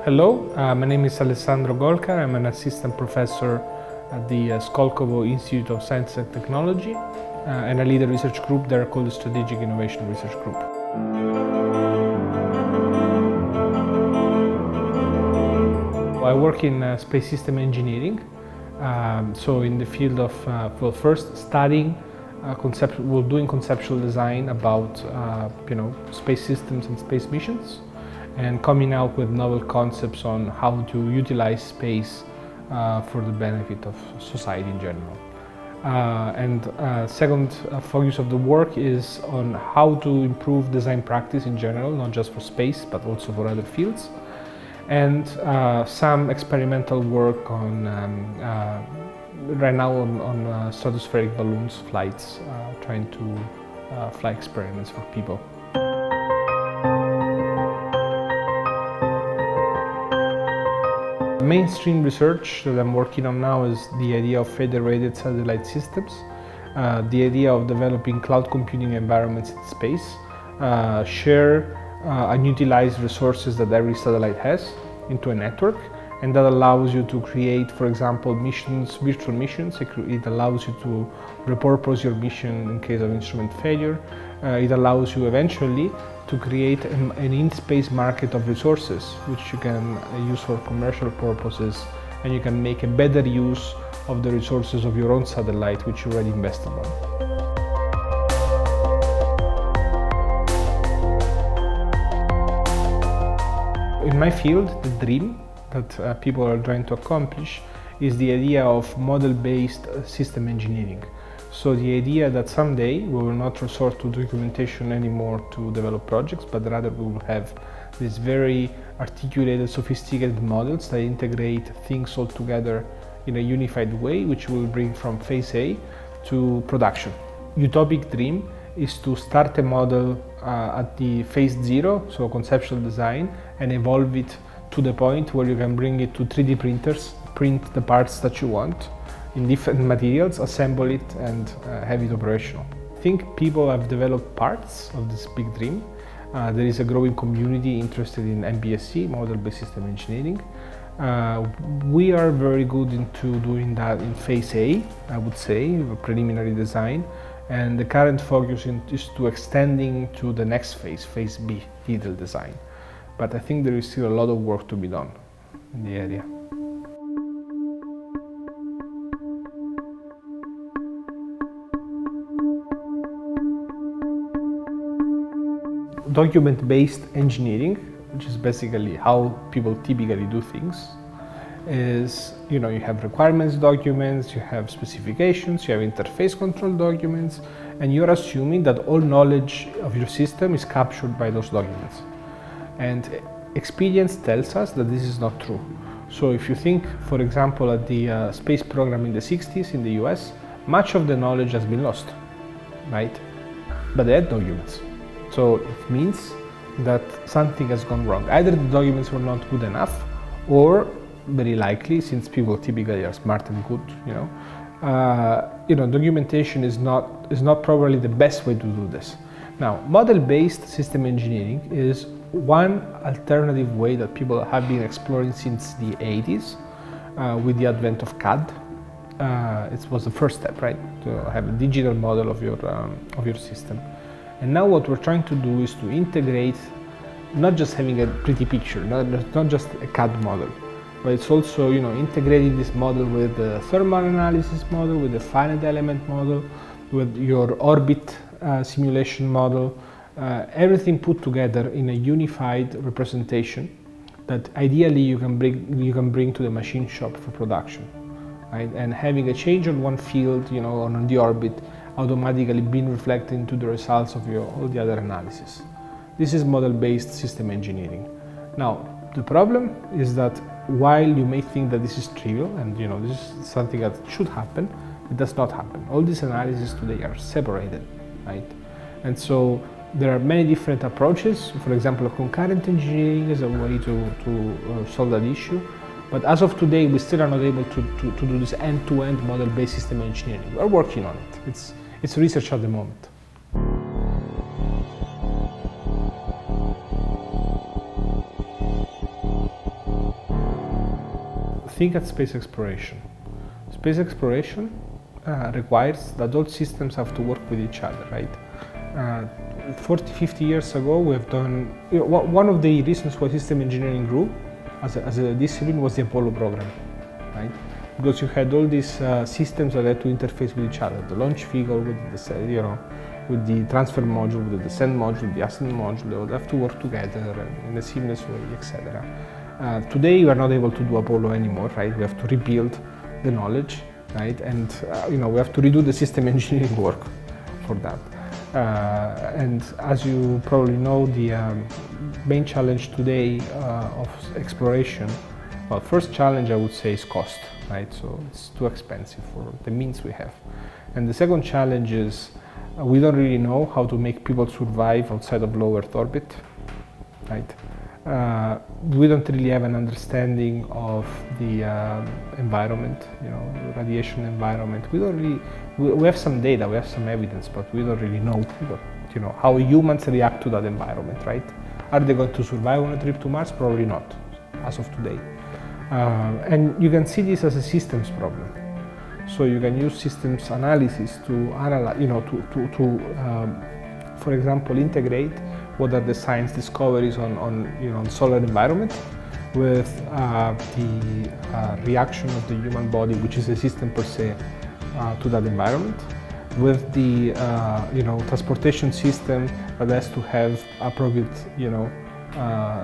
Hello, my name is Alessandro Golcar. I'm an assistant professor at the Skolkovo Institute of Science and Technology, and I lead a research group there called the Strategic Innovation Research Group. I work in space system engineering, so in the field of, first studying doing conceptual design about space systems and space missions, and coming out with novel concepts on how to utilize space for the benefit of society in general. Second focus of the work is on how to improve design practice in general, not just for space but also for other fields, and some experimental work on right now on stratospheric balloons flights, trying to fly experiments for people. Mainstream research that I'm working on now is the idea of federated satellite systems, the idea of developing cloud computing environments in space, share and utilize resources that every satellite has into a network, and that allows you to create, for example, missions, virtual missions. It allows you to repurpose your mission in case of instrument failure. It allows you eventually to create an in-space market of resources which you can use for commercial purposes, and you can make a better use of the resources of your own satellite which you already invested on. In my field, the dream that people are trying to accomplish is the idea of model-based system engineering. So the idea that someday we will not resort to documentation anymore to develop projects, but rather we will have these very articulated, sophisticated models that integrate things all together in a unified way, which will bring from phase A to production. Utopic dream is to start a model at the phase 0, so conceptual design, and evolve it to the point where you can bring it to 3D printers, print the parts that you want in different materials, assemble it, and have it operational. I think people have developed parts of this big dream. There is a growing community interested in MBSE, model-based system engineering. We are very good into doing that in phase A, I would say, preliminary design, and the current focus is to extending to the next phase, phase B, detailed design. But I think there is still a lot of work to be done in the area. Document-based engineering, which is basically how people typically do things, is, you have requirements documents, you have specifications, you have interface control documents, and you're assuming that all knowledge of your system is captured by those documents. And experience tells us that this is not true. So if you think, for example, at the space program in the 60s in the US, much of the knowledge has been lost, right? But they had documents. So it means that something has gone wrong. Either the documents were not good enough, or very likely, since people typically are smart and good, documentation is not probably the best way to do this. Now, model-based system engineering is one alternative way that people have been exploring since the 80s with the advent of CAD. It was the first step, right, to have a digital model of your system. And now what we're trying to do is to integrate, not just having a pretty picture, not just a CAD model, but it's also integrating this model with the thermal analysis model, with the finite element model, with your orbit simulation model, everything put together in a unified representation that ideally you can bring to the machine shop for production, right? And having a change on one field, on the orbit, automatically being reflected into the results of all the other analysis. This is model-based system engineering. Now, the problem is that while you may think that this is trivial and this is something that should happen, it does not happen. All these analyses today are separated, right? And so there are many different approaches. For example, concurrent engineering is a way to solve that issue. But as of today, we still are not able to do this end-to-end model-based system engineering. We're working on it. It's research at the moment. think at space exploration. Space exploration requires that all systems have to work with each other, right? 40, 50 years ago, we have done, one of the reasons why system engineering grew as a discipline was the Apollo program, right? Because you had all these systems that had to interface with each other. The launch vehicle with the, with the transfer module, with the descent module, the ascent module, they all have to work together in a seamless way, etc. Today, we are not able to do Apollo anymore, right? We have to rebuild the knowledge, right? And we have to redo the system engineering work for that. And as you probably know, the main challenge today of exploration, well, first challenge I would say is cost, right? So it's too expensive for the means we have. And the second challenge is we don't really know how to make people survive outside of low Earth orbit, right? We don't really have an understanding of the environment, the radiation environment. We don't really, we have some data, we have some evidence, but we don't really know, how humans react to that environment, right? Are they going to survive on a trip to Mars? Probably not, as of today. And you can see this as a systems problem. So you can use systems analysis to analyze, for example, integrate what are the science discoveries on solar environment with the reaction of the human body, which is a system per se, to that environment, with the transportation system that has to have appropriate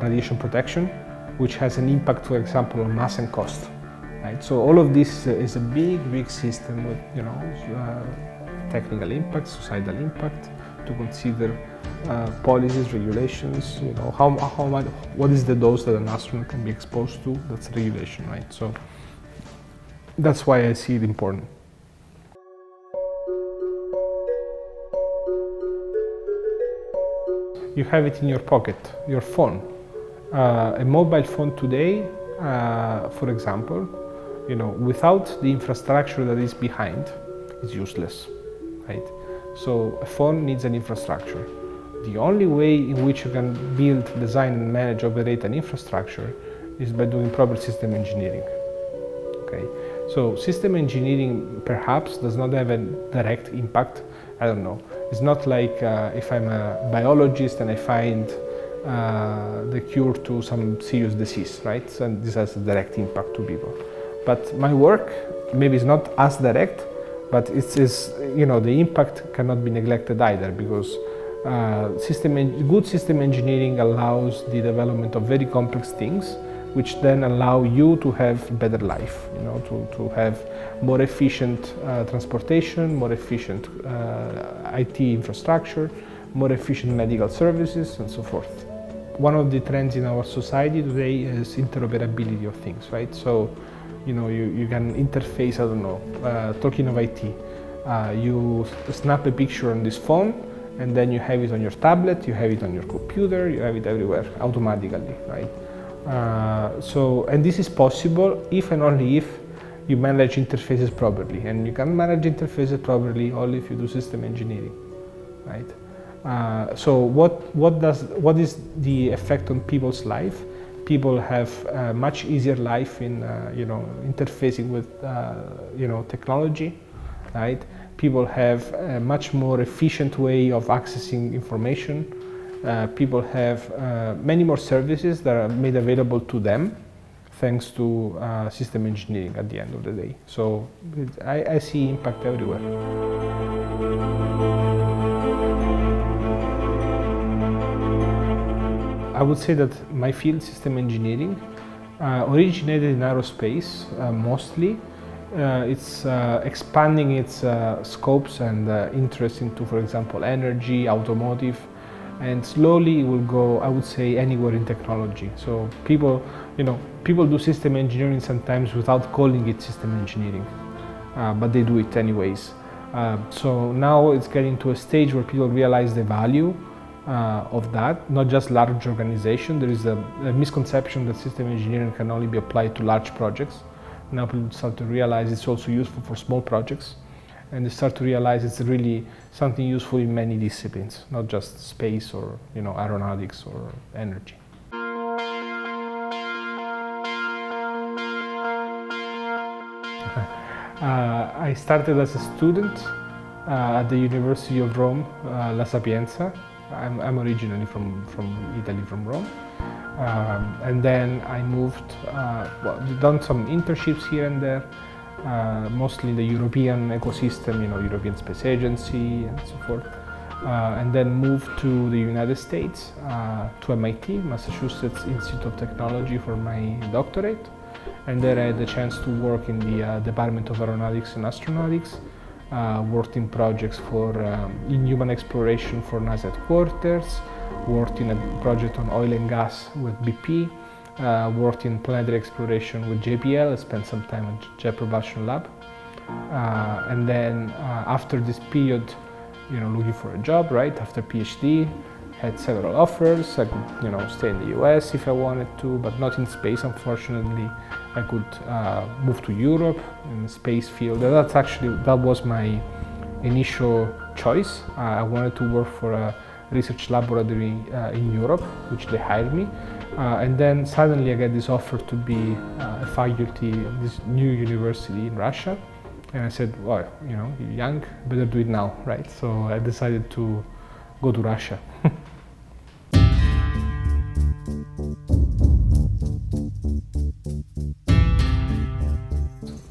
radiation protection, which has an impact, for example, on mass and cost. Right? So all of this is a big system with technical impact, societal impact, to consider policies, regulations. How much, what is the dose that an astronaut can be exposed to? That's regulation, right? So that's why I see it important. You have it in your pocket, your phone. A mobile phone today, for example, without the infrastructure that is behind, is useless, right? So a phone needs an infrastructure. The only way in which you can build, design, and manage, operate an infrastructure is by doing proper system engineering. Okay, so system engineering perhaps does not have a direct impact. I don't know. It's not like if I'm a biologist and I find the cure to some serious disease, right? So this has a direct impact to people. But my work maybe is not as direct, but the impact cannot be neglected either, because good system engineering allows the development of very complex things, which then allow you to have a better life, to have more efficient transportation, more efficient IT infrastructure, more efficient medical services, and so forth. One of the trends in our society today is interoperability of things, right? So, you can interface, I don't know, talking of IT, you snap a picture on this phone, and then you have it on your tablet, you have it on your computer, you have it everywhere automatically, right? And this is possible if and only if you manage interfaces properly, and you can manage interfaces properly only if you do system engineering, right? So what is the effect on people's life? People have a much easier life in interfacing with technology, right? People have a much more efficient way of accessing information. People have many more services that are made available to them thanks to system engineering at the end of the day. So I see impact everywhere. I would say that my field, system engineering, originated in aerospace mostly. It's expanding its scopes and interest into, for example, energy, automotive, and slowly it will go, I would say, anywhere in technology. So people do system engineering sometimes without calling it system engineering, but they do it anyways. So now it's getting to a stage where people realize the value of that, not just large organization. There is a misconception that system engineering can only be applied to large projects. Now people start to realize it's also useful for small projects, and they start to realize it's really something useful in many disciplines, not just space or aeronautics or energy. I started as a student at the University of Rome, La Sapienza. I'm originally from Italy, from Rome. And then I moved, done some internships here and there, mostly in the European ecosystem, European Space Agency and so forth. And then moved to the United States, to MIT, Massachusetts Institute of Technology, for my doctorate. And there I had the chance to work in the Department of Aeronautics and Astronautics, worked in projects for in human exploration for NASA headquarters, worked in a project on oil and gas with BP, worked in planetary exploration with JPL, spent some time at Jet Propulsion Lab. And then after this period, looking for a job, right, after PhD, had several offers. I could, stay in the US if I wanted to, but not in space, unfortunately. I could move to Europe in the space field. That was my initial choice. I wanted to work for a research laboratory in Europe, which they hired me. And then suddenly I get this offer to be a faculty at this new university in Russia. And I said, well, you're young, better do it now, right? So I decided to go to Russia.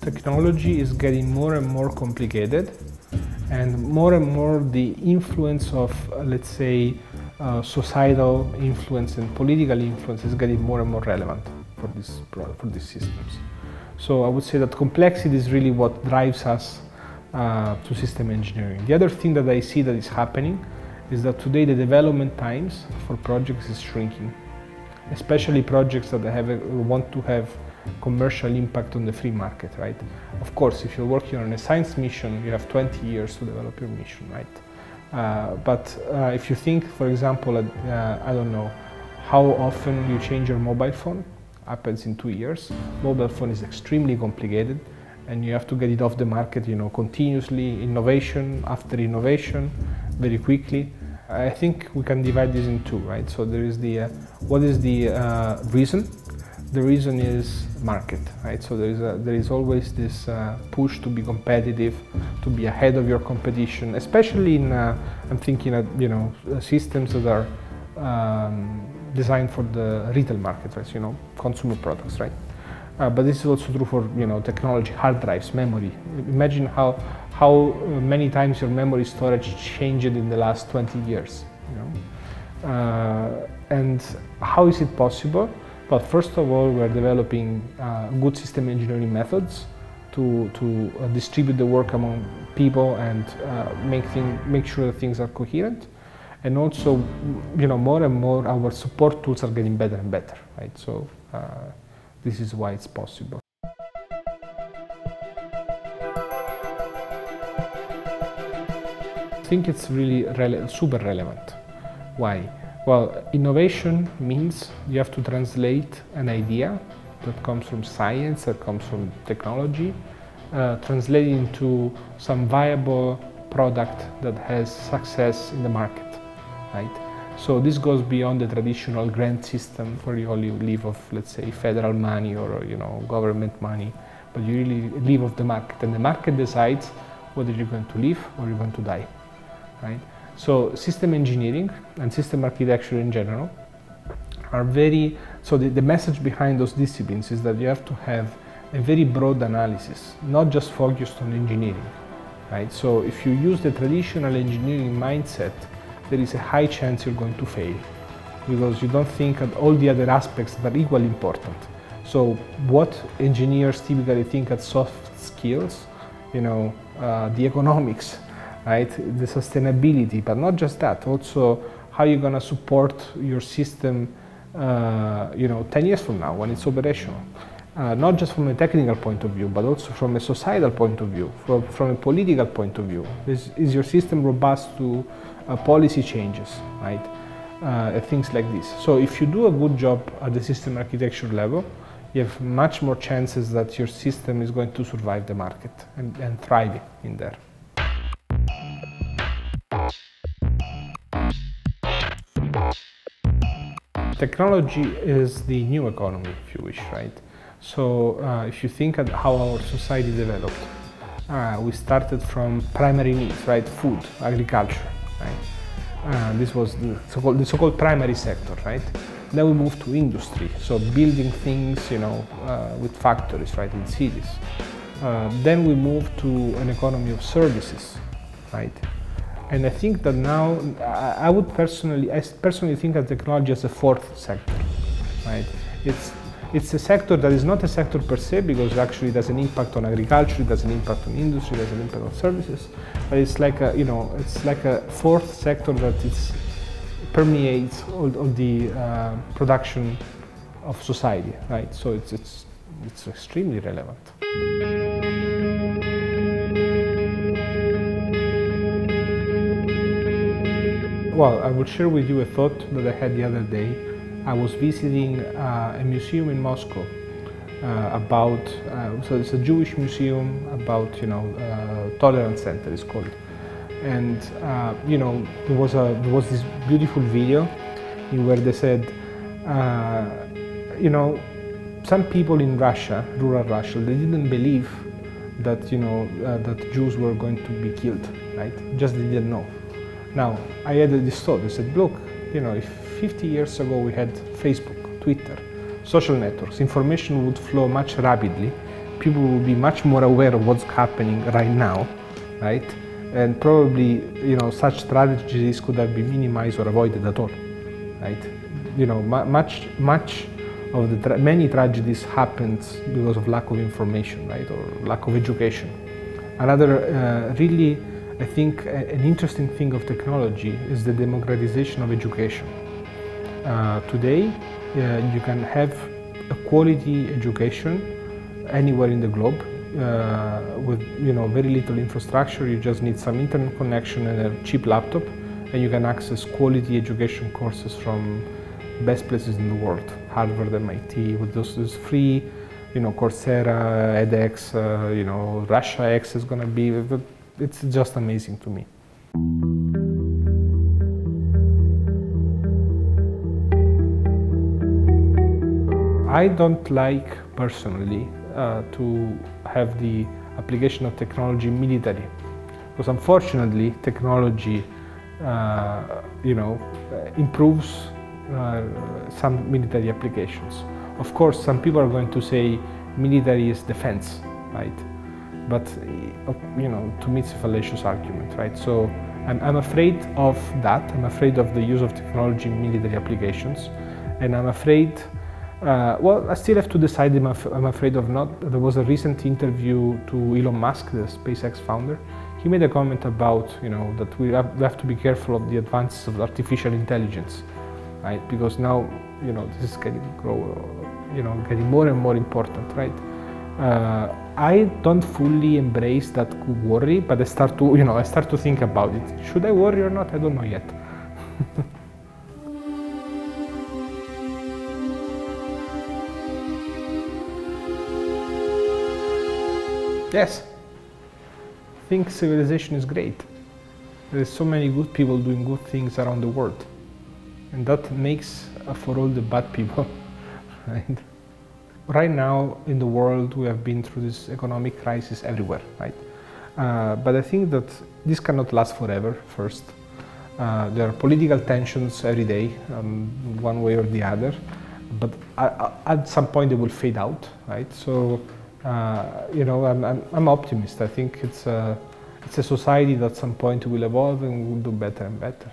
Technology is getting more and more complicated, and more the influence of, let's say, societal influence and political influence is getting more and more relevant for these systems. So I would say that complexity is really what drives us to system engineering. The other thing that I see that is happening is that today the development times for projects is shrinking, especially projects that want to have commercial impact on the free market, right? Of course, if you're working on a science mission, you have 20 years to develop your mission, right? But if you think, for example, I don't know, how often you change your mobile phone, happens in 2 years. Mobile phone is extremely complicated, and you have to get it off the market, continuously, innovation after innovation, very quickly. I think we can divide this in two, right? So there is what is the reason? The reason is market, right? So there is always this push to be competitive, to be ahead of your competition, especially in I'm thinking of systems that are designed for the retail market, right? Consumer products, right? But this is also true for technology, hard drives, memory. Imagine how many times your memory storage changed in the last 20 years, and how is it possible? But first of all, we're developing good system engineering methods to distribute the work among people and make sure that things are coherent. And also, more and more our support tools are getting better and better, right? So this is why it's possible. I think it's really super relevant. Why? Well, innovation means you have to translate an idea that comes from science, that comes from technology, translate it into some viable product that has success in the market, right? So this goes beyond the traditional grant system where you only live off, let's say, federal money or government money, but you really live off the market, and the market decides whether you're going to live or you're going to die, right? So system engineering and system architecture in general are so the message behind those disciplines is that you have to have a very broad analysis, not just focused on engineering, right? So if you use the traditional engineering mindset, there is a high chance you're going to fail because you don't think of all the other aspects that are equally important. So what engineers typically think as soft skills, the economics, right, the sustainability, but not just that, also how you're going to support your system 10 years from now when it's operational. Not just from a technical point of view, but also from a societal point of view, from a political point of view. Is your system robust to policy changes, right? Things like this. So if you do a good job at the system architecture level, you have much more chances that your system is going to survive the market and thrive in there. Technology is the new economy, if you wish, right? So if you think at how our society developed, We started from primary needs, right? Food, agriculture, right? This was the so-called primary sector, right? Then we moved to industry, so building things, with factories, right, in cities. Then we moved to an economy of services, right? And I think that now, I personally think of technology as a fourth sector, right? It's a sector that is not a sector per se, because actually it has an impact on agriculture, it has an impact on industry, it has an impact on services, but it's like a fourth sector that permeates all the production of society, right? So it's extremely relevant. Well, I will share with you a thought that I had the other day. I was visiting a museum in Moscow so it's a Jewish museum about, Tolerance Center it's called. And, there was this beautiful video in where they said, some people in Russia, rural Russia, they didn't believe that, that Jews were going to be killed, right? Just they didn't know. Now, I had this thought, I said, look, if 50 years ago we had Facebook, Twitter, social networks, information would flow much rapidly, people would be much more aware of what's happening right now, right? And probably, such tragedies could have been minimized or avoided at all, right? Much of many tragedies happened because of lack of information, right, or lack of education. Another really, I think, an interesting thing of technology is the democratization of education. Today, you can have a quality education anywhere in the globe with very little infrastructure. You just need some internet connection and a cheap laptop, and you can access quality education courses from best places in the world. Harvard, MIT, with those free, Coursera, edX, Russia X is going to be. It's just amazing to me. I don't like, personally, to have the application of technology military, because unfortunately technology, improves some military applications. Of course, some people are going to say military is defense, right? But to me it's a fallacious argument, right? So I'm afraid of that. I'm afraid of the use of technology in military applications, and I'm afraid. I still have to decide if I'm afraid of not. There was a recent interview to Elon Musk, the SpaceX founder. He made a comment about that we have to be careful of the advances of artificial intelligence, right? Because now this is getting more and more important, right? I don't fully embrace that worry, but I start to think about it. Should I worry or not? I don't know yet. Yes, I think civilization is great. There's so many good people doing good things around the world, and that makes for all the bad people, right? Right now in the world we have been through this economic crisis everywhere, right? But I think that this cannot last forever, first. There are political tensions every day, one way or the other, but at some point they will fade out, right? So, I'm optimist. I think it's a society that at some point will evolve and will do better and better.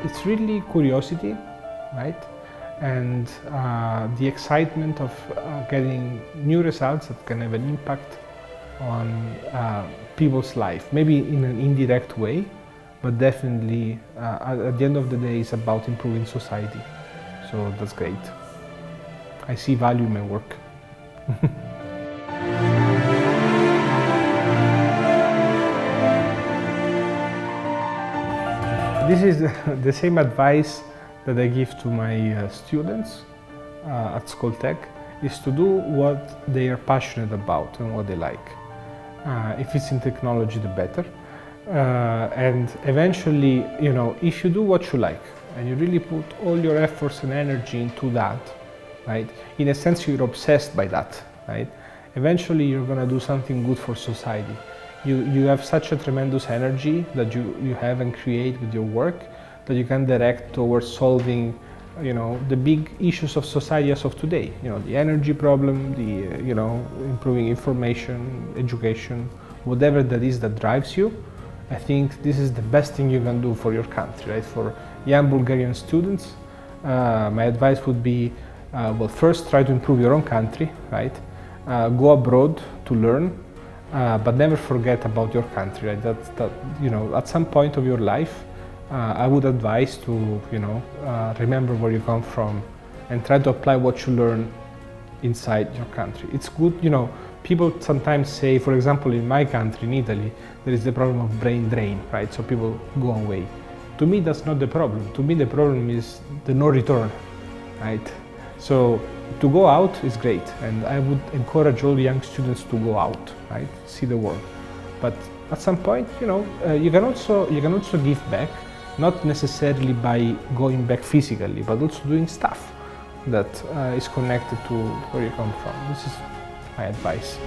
It's really curiosity, right? And the excitement of getting new results that can have an impact on people's life, maybe in an indirect way, but definitely at the end of the day it's about improving society. So that's great. I see value in my work. This is the same advice that I give to my students at Skoltech, is to do what they are passionate about and what they like. If it's in technology, the better. And eventually, if you do what you like, and you really put all your efforts and energy into that, right? In a sense, you're obsessed by that, right? Eventually, you're gonna do something good for society. You have such a tremendous energy that you have and create with your work that you can direct towards solving, you know, the big issues of society as of today. You know, the energy problem, the, you know, improving information, education, whatever that is that drives you. I think this is the best thing you can do for your country, right? For young Bulgarian students, my advice would be, well, first try to improve your own country, right? Go abroad to learn, but never forget about your country, right? That you know, at some point of your life, I would advise to, you know, remember where you come from and try to apply what you learn inside your country. It's good, you know, people sometimes say, for example, in my country, in Italy, there is the problem of brain drain, right? So people go away. To me, that's not the problem. To me, the problem is the no return, right? So to go out is great, and I would encourage all young students to go out, right? See the world. But at some point, you know, you can also give back, not necessarily by going back physically, but also doing stuff that is connected to where you come from. This is my advice.